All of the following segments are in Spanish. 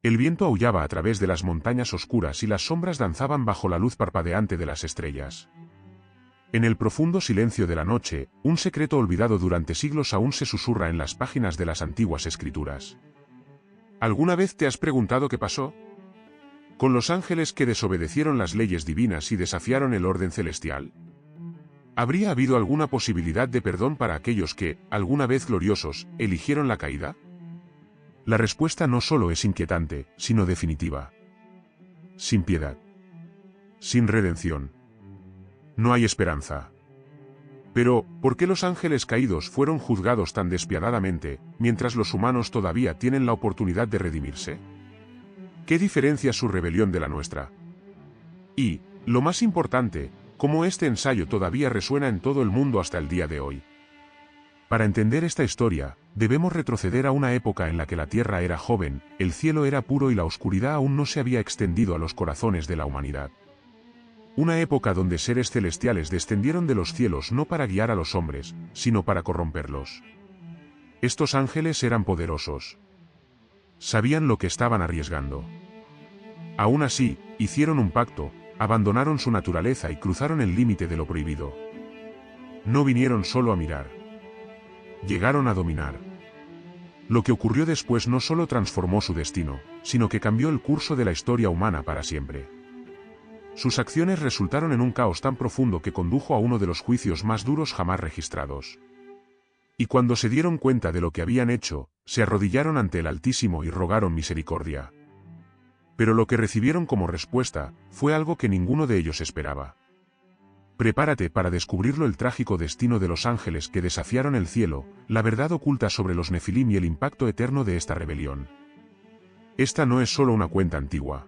El viento aullaba a través de las montañas oscuras y las sombras danzaban bajo la luz parpadeante de las estrellas. En el profundo silencio de la noche, un secreto olvidado durante siglos aún se susurra en las páginas de las antiguas escrituras. ¿Alguna vez te has preguntado qué pasó con los ángeles que desobedecieron las leyes divinas y desafiaron el orden celestial? ¿Habría habido alguna posibilidad de perdón para aquellos que, alguna vez gloriosos, eligieron la caída? La respuesta no solo es inquietante, sino definitiva. Sin piedad. Sin redención. No hay esperanza. Pero, ¿por qué los ángeles caídos fueron juzgados tan despiadadamente, mientras los humanos todavía tienen la oportunidad de redimirse? ¿Qué diferencia su rebelión de la nuestra? Y, lo más importante, cómo este ensayo todavía resuena en todo el mundo hasta el día de hoy. Para entender esta historia, debemos retroceder a una época en la que la tierra era joven, el cielo era puro y la oscuridad aún no se había extendido a los corazones de la humanidad. Una época donde seres celestiales descendieron de los cielos no para guiar a los hombres, sino para corromperlos. Estos ángeles eran poderosos. Sabían lo que estaban arriesgando. Aún así, hicieron un pacto, abandonaron su naturaleza y cruzaron el límite de lo prohibido. No vinieron solo a mirar. Llegaron a dominar. Lo que ocurrió después no solo transformó su destino, sino que cambió el curso de la historia humana para siempre. Sus acciones resultaron en un caos tan profundo que condujo a uno de los juicios más duros jamás registrados. Y cuando se dieron cuenta de lo que habían hecho, se arrodillaron ante el Altísimo y rogaron misericordia. Pero lo que recibieron como respuesta, fue algo que ninguno de ellos esperaba. Prepárate para descubrirlo: el trágico destino de los ángeles que desafiaron el cielo, la verdad oculta sobre los Nefilim y el impacto eterno de esta rebelión. Esta no es solo una cuenta antigua.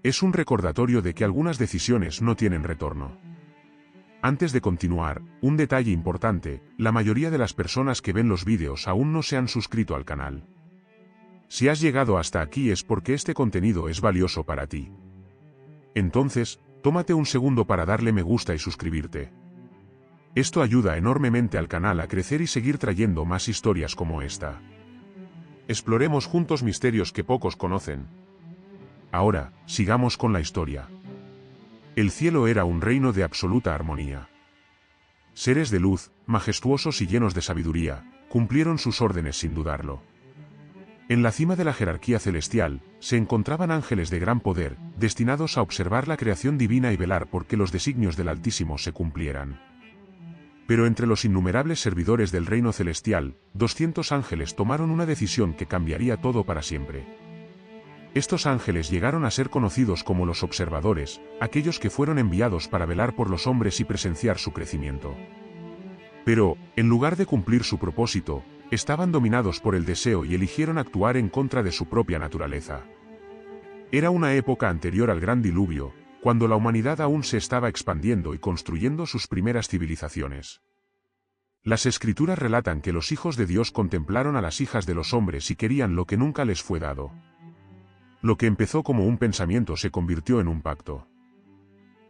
Es un recordatorio de que algunas decisiones no tienen retorno. Antes de continuar, un detalle importante: la mayoría de las personas que ven los vídeos aún no se han suscrito al canal. Si has llegado hasta aquí es porque este contenido es valioso para ti. Entonces, tómate un segundo para darle me gusta y suscribirte. Esto ayuda enormemente al canal a crecer y seguir trayendo más historias como esta. Exploremos juntos misterios que pocos conocen. Ahora, sigamos con la historia. El cielo era un reino de absoluta armonía. Seres de luz, majestuosos y llenos de sabiduría, cumplieron sus órdenes sin dudarlo. En la cima de la jerarquía celestial, se encontraban ángeles de gran poder, destinados a observar la creación divina y velar por que los designios del Altísimo se cumplieran. Pero entre los innumerables servidores del reino celestial, 200 ángeles tomaron una decisión que cambiaría todo para siempre. Estos ángeles llegaron a ser conocidos como los observadores, aquellos que fueron enviados para velar por los hombres y presenciar su crecimiento. Pero, en lugar de cumplir su propósito, estaban dominados por el deseo y eligieron actuar en contra de su propia naturaleza. Era una época anterior al gran diluvio, cuando la humanidad aún se estaba expandiendo y construyendo sus primeras civilizaciones. Las escrituras relatan que los hijos de Dios contemplaron a las hijas de los hombres y querían lo que nunca les fue dado. Lo que empezó como un pensamiento se convirtió en un pacto.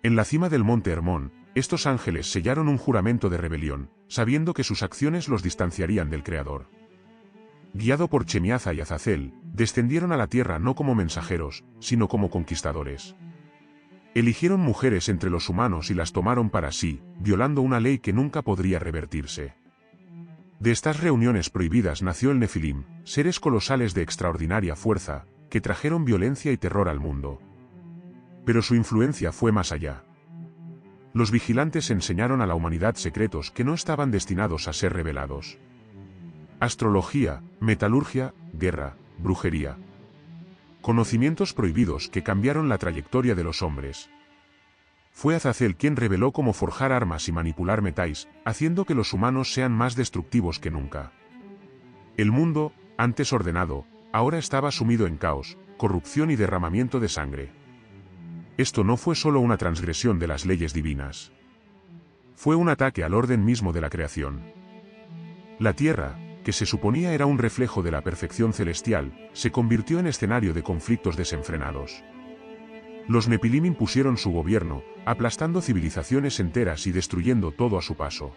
En la cima del monte Hermón, estos ángeles sellaron un juramento de rebelión, sabiendo que sus acciones los distanciarían del Creador. Guiado por Chemiaza y Azazel, descendieron a la tierra no como mensajeros, sino como conquistadores. Eligieron mujeres entre los humanos y las tomaron para sí, violando una ley que nunca podría revertirse. De estas reuniones prohibidas nació el Nefilim, seres colosales de extraordinaria fuerza, que trajeron violencia y terror al mundo. Pero su influencia fue más allá. Los vigilantes enseñaron a la humanidad secretos que no estaban destinados a ser revelados. Astrología, metalurgia, guerra, brujería. Conocimientos prohibidos que cambiaron la trayectoria de los hombres. Fue Azazel quien reveló cómo forjar armas y manipular metais, haciendo que los humanos sean más destructivos que nunca. El mundo, antes ordenado, ahora estaba sumido en caos, corrupción y derramamiento de sangre. Esto no fue solo una transgresión de las leyes divinas. Fue un ataque al orden mismo de la creación. La tierra, que se suponía era un reflejo de la perfección celestial, se convirtió en escenario de conflictos desenfrenados. Los Nefilim impusieron su gobierno, aplastando civilizaciones enteras y destruyendo todo a su paso.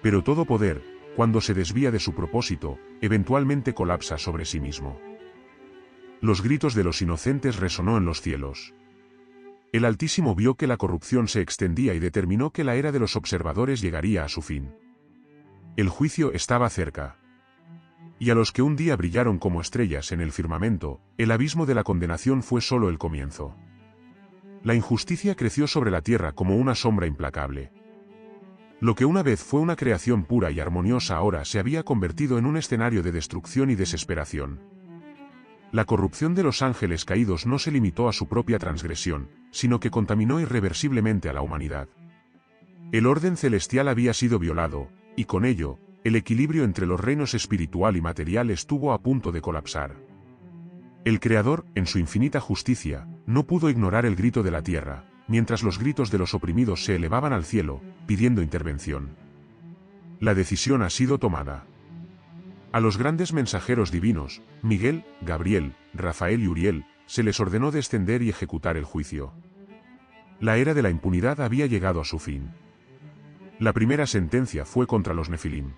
Pero todo poder, cuando se desvía de su propósito, eventualmente colapsa sobre sí mismo. Los gritos de los inocentes resonó en los cielos. El Altísimo vio que la corrupción se extendía y determinó que la era de los observadores llegaría a su fin. El juicio estaba cerca. Y a los que un día brillaron como estrellas en el firmamento, el abismo de la condenación fue solo el comienzo. La injusticia creció sobre la tierra como una sombra implacable. Lo que una vez fue una creación pura y armoniosa ahora se había convertido en un escenario de destrucción y desesperación. La corrupción de los ángeles caídos no se limitó a su propia transgresión, sino que contaminó irreversiblemente a la humanidad. El orden celestial había sido violado, y con ello, el equilibrio entre los reinos espiritual y material estuvo a punto de colapsar. El Creador, en su infinita justicia, no pudo ignorar el grito de la tierra, mientras los gritos de los oprimidos se elevaban al cielo, pidiendo intervención. La decisión ha sido tomada. A los grandes mensajeros divinos, Miguel, Gabriel, Rafael y Uriel, se les ordenó descender y ejecutar el juicio. La era de la impunidad había llegado a su fin. La primera sentencia fue contra los Nefilim.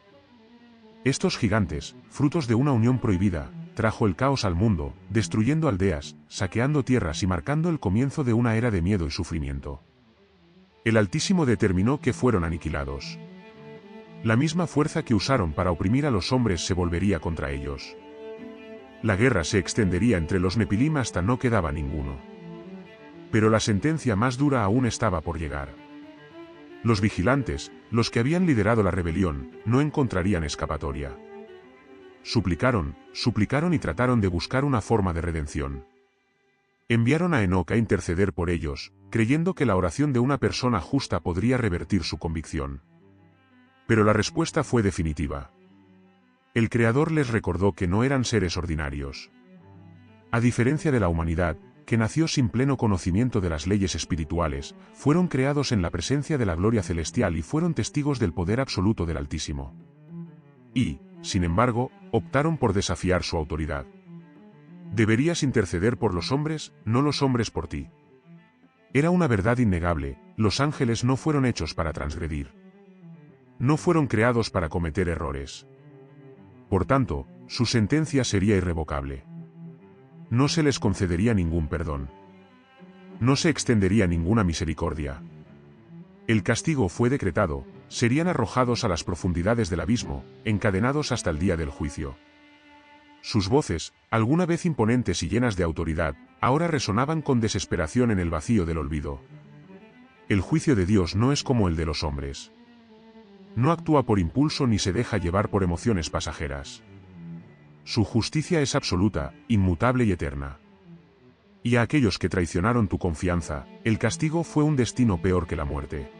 Estos gigantes, frutos de una unión prohibida, trajo el caos al mundo, destruyendo aldeas, saqueando tierras y marcando el comienzo de una era de miedo y sufrimiento. El Altísimo determinó que fueron aniquilados. La misma fuerza que usaron para oprimir a los hombres se volvería contra ellos. La guerra se extendería entre los Nefilim hasta no quedaba ninguno. Pero la sentencia más dura aún estaba por llegar. Los vigilantes, los que habían liderado la rebelión, no encontrarían escapatoria. Suplicaron y trataron de buscar una forma de redención. Enviaron a Enoc a interceder por ellos, creyendo que la oración de una persona justa podría revertir su convicción. Pero la respuesta fue definitiva. El Creador les recordó que no eran seres ordinarios. A diferencia de la humanidad, que nació sin pleno conocimiento de las leyes espirituales, fueron creados en la presencia de la gloria celestial y fueron testigos del poder absoluto del Altísimo. Y, sin embargo, optaron por desafiar su autoridad. Deberías interceder por los hombres, no los hombres por ti. Era una verdad innegable, los ángeles no fueron hechos para transgredir. No fueron creados para cometer errores. Por tanto, su sentencia sería irrevocable. No se les concedería ningún perdón. No se extendería ninguna misericordia. El castigo fue decretado, serían arrojados a las profundidades del abismo, encadenados hasta el día del juicio. Sus voces, alguna vez imponentes y llenas de autoridad, ahora resonaban con desesperación en el vacío del olvido. El juicio de Dios no es como el de los hombres. No actúa por impulso ni se deja llevar por emociones pasajeras. Su justicia es absoluta, inmutable y eterna. Y a aquellos que traicionaron tu confianza, el castigo fue un destino peor que la muerte.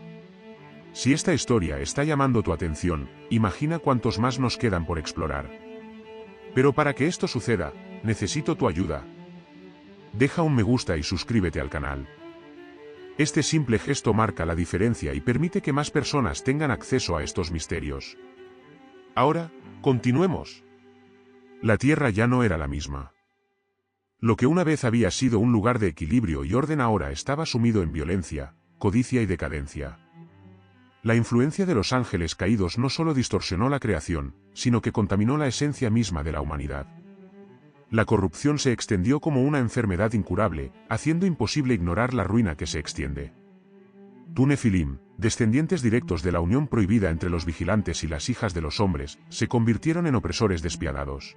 Si esta historia está llamando tu atención, imagina cuántos más nos quedan por explorar. Pero para que esto suceda, necesito tu ayuda. Deja un me gusta y suscríbete al canal. Este simple gesto marca la diferencia y permite que más personas tengan acceso a estos misterios. Ahora, continuemos. La tierra ya no era la misma. Lo que una vez había sido un lugar de equilibrio y orden ahora estaba sumido en violencia, codicia y decadencia. La influencia de los ángeles caídos no solo distorsionó la creación, sino que contaminó la esencia misma de la humanidad. La corrupción se extendió como una enfermedad incurable, haciendo imposible ignorar la ruina que se extiende. Tú Nefilim, descendientes directos de la unión prohibida entre los vigilantes y las hijas de los hombres, se convirtieron en opresores despiadados.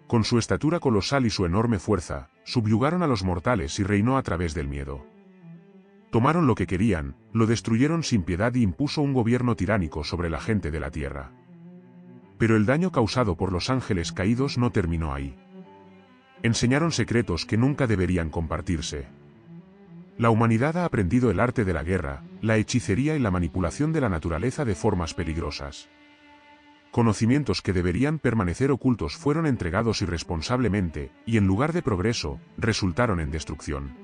Con su estatura colosal y su enorme fuerza, subyugaron a los mortales y reinó a través del miedo. Tomaron lo que querían, lo destruyeron sin piedad y impuso un gobierno tiránico sobre la gente de la tierra. Pero el daño causado por los ángeles caídos no terminó ahí. Enseñaron secretos que nunca deberían compartirse. La humanidad ha aprendido el arte de la guerra, la hechicería y la manipulación de la naturaleza de formas peligrosas. Conocimientos que deberían permanecer ocultos fueron entregados irresponsablemente, y en lugar de progreso, resultaron en destrucción.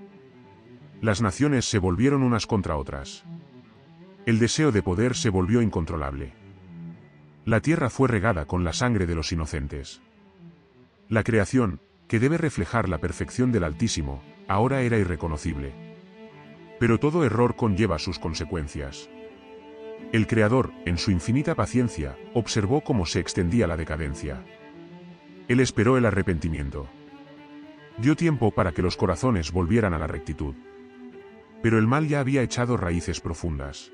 Las naciones se volvieron unas contra otras. El deseo de poder se volvió incontrolable. La tierra fue regada con la sangre de los inocentes. La creación, que debe reflejar la perfección del Altísimo, ahora era irreconocible. Pero todo error conlleva sus consecuencias. El Creador, en su infinita paciencia, observó cómo se extendía la decadencia. Él esperó el arrepentimiento. Dio tiempo para que los corazones volvieran a la rectitud. Pero el mal ya había echado raíces profundas.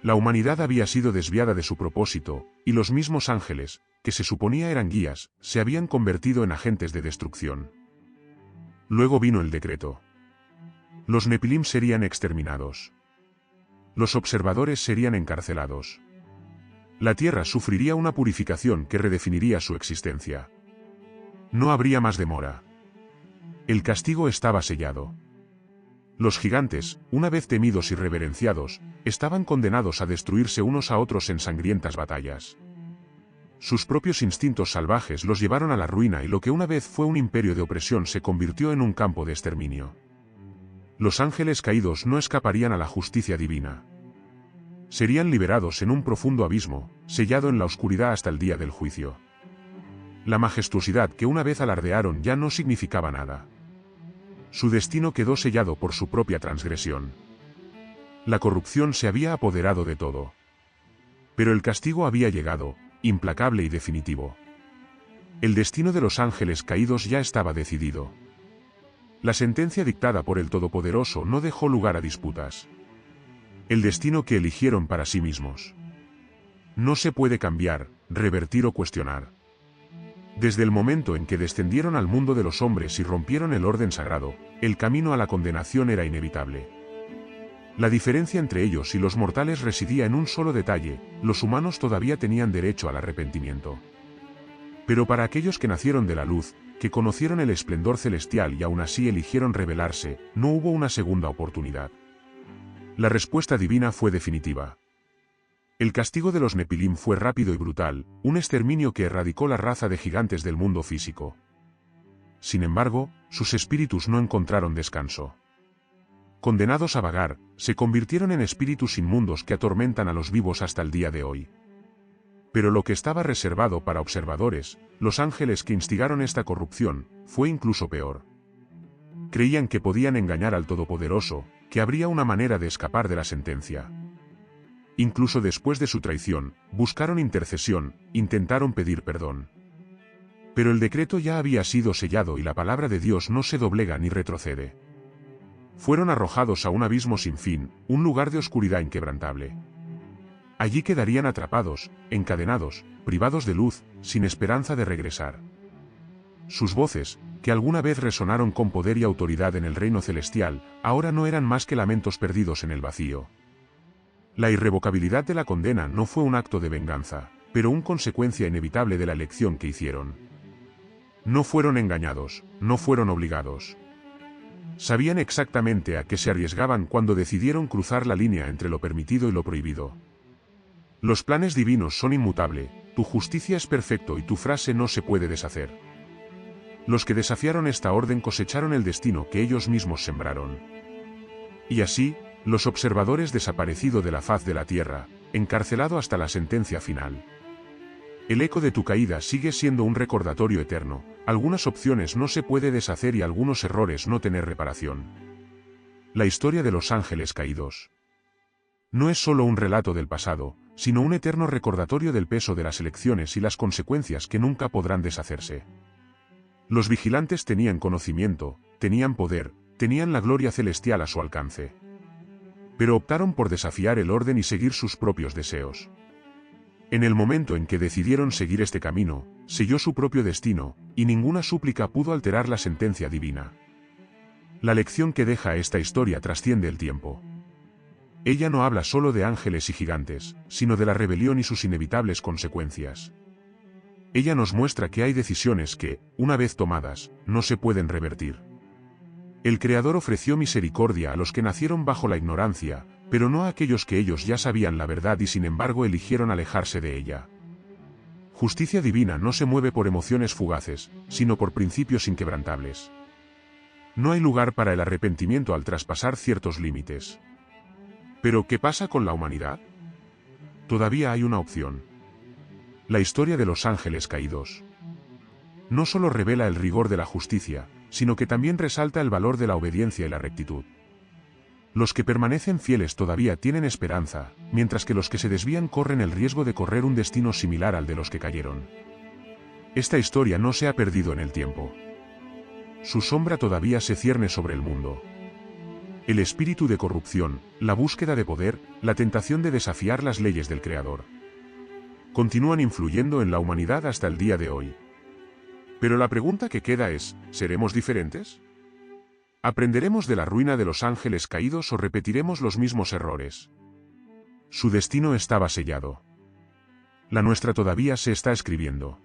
La humanidad había sido desviada de su propósito, y los mismos ángeles, que se suponía eran guías, se habían convertido en agentes de destrucción. Luego vino el decreto. Los Nepilim serían exterminados. Los observadores serían encarcelados. La tierra sufriría una purificación que redefiniría su existencia. No habría más demora. El castigo estaba sellado. Los gigantes, una vez temidos y reverenciados, estaban condenados a destruirse unos a otros en sangrientas batallas. Sus propios instintos salvajes los llevaron a la ruina y lo que una vez fue un imperio de opresión se convirtió en un campo de exterminio. Los ángeles caídos no escaparían a la justicia divina. Serían liberados en un profundo abismo, sellado en la oscuridad hasta el día del juicio. La majestuosidad que una vez alardearon ya no significaba nada. Su destino quedó sellado por su propia transgresión. La corrupción se había apoderado de todo. Pero el castigo había llegado, implacable y definitivo. El destino de los ángeles caídos ya estaba decidido. La sentencia dictada por el Todopoderoso no dejó lugar a disputas. El destino que eligieron para sí mismos. No se puede cambiar, revertir o cuestionar. Desde el momento en que descendieron al mundo de los hombres y rompieron el orden sagrado, el camino a la condenación era inevitable. La diferencia entre ellos y los mortales residía en un solo detalle: los humanos todavía tenían derecho al arrepentimiento. Pero para aquellos que nacieron de la luz, que conocieron el esplendor celestial y aún así eligieron rebelarse, no hubo una segunda oportunidad. La respuesta divina fue definitiva. El castigo de los Nepilim fue rápido y brutal, un exterminio que erradicó la raza de gigantes del mundo físico. Sin embargo, sus espíritus no encontraron descanso. Condenados a vagar, se convirtieron en espíritus inmundos que atormentan a los vivos hasta el día de hoy. Pero lo que estaba reservado para observadores, los ángeles que instigaron esta corrupción, fue incluso peor. Creían que podían engañar al Todopoderoso, que habría una manera de escapar de la sentencia. Incluso después de su traición, buscaron intercesión, intentaron pedir perdón. Pero el decreto ya había sido sellado y la palabra de Dios no se doblega ni retrocede. Fueron arrojados a un abismo sin fin, un lugar de oscuridad inquebrantable. Allí quedarían atrapados, encadenados, privados de luz, sin esperanza de regresar. Sus voces, que alguna vez resonaron con poder y autoridad en el reino celestial, ahora no eran más que lamentos perdidos en el vacío. La irrevocabilidad de la condena no fue un acto de venganza, pero una consecuencia inevitable de la elección que hicieron. No fueron engañados, no fueron obligados. Sabían exactamente a qué se arriesgaban cuando decidieron cruzar la línea entre lo permitido y lo prohibido. Los planes divinos son inmutables, tu justicia es perfecto y tu frase no se puede deshacer. Los que desafiaron esta orden cosecharon el destino que ellos mismos sembraron. Y así, los observadores desaparecido de la faz de la tierra, encarcelado hasta la sentencia final. El eco de tu caída sigue siendo un recordatorio eterno: algunas opciones no se puede deshacer y algunos errores no tener reparación. La historia de los ángeles caídos no es solo un relato del pasado, sino un eterno recordatorio del peso de las elecciones y las consecuencias que nunca podrán deshacerse. Los vigilantes tenían conocimiento, tenían poder, tenían la gloria celestial a su alcance. Pero optaron por desafiar el orden y seguir sus propios deseos. En el momento en que decidieron seguir este camino, selló su propio destino, y ninguna súplica pudo alterar la sentencia divina. La lección que deja esta historia trasciende el tiempo. Ella no habla solo de ángeles y gigantes, sino de la rebelión y sus inevitables consecuencias. Ella nos muestra que hay decisiones que, una vez tomadas, no se pueden revertir. El Creador ofreció misericordia a los que nacieron bajo la ignorancia, pero no a aquellos que ellos ya sabían la verdad y sin embargo eligieron alejarse de ella. Justicia divina no se mueve por emociones fugaces, sino por principios inquebrantables. No hay lugar para el arrepentimiento al traspasar ciertos límites. ¿Pero qué pasa con la humanidad? Todavía hay una opción. La historia de los ángeles caídos no solo revela el rigor de la justicia, sino que también resalta el valor de la obediencia y la rectitud. Los que permanecen fieles todavía tienen esperanza, mientras que los que se desvían corren el riesgo de correr un destino similar al de los que cayeron. Esta historia no se ha perdido en el tiempo. su sombra todavía se cierne sobre el mundo. El espíritu de corrupción, la búsqueda de poder, la tentación de desafiar las leyes del Creador, continúan influyendo en la humanidad hasta el día de hoy. Pero la pregunta que queda es, ¿seremos diferentes? ¿Aprenderemos de la ruina de los ángeles caídos o repetiremos los mismos errores? Su destino estaba sellado. La nuestra todavía se está escribiendo.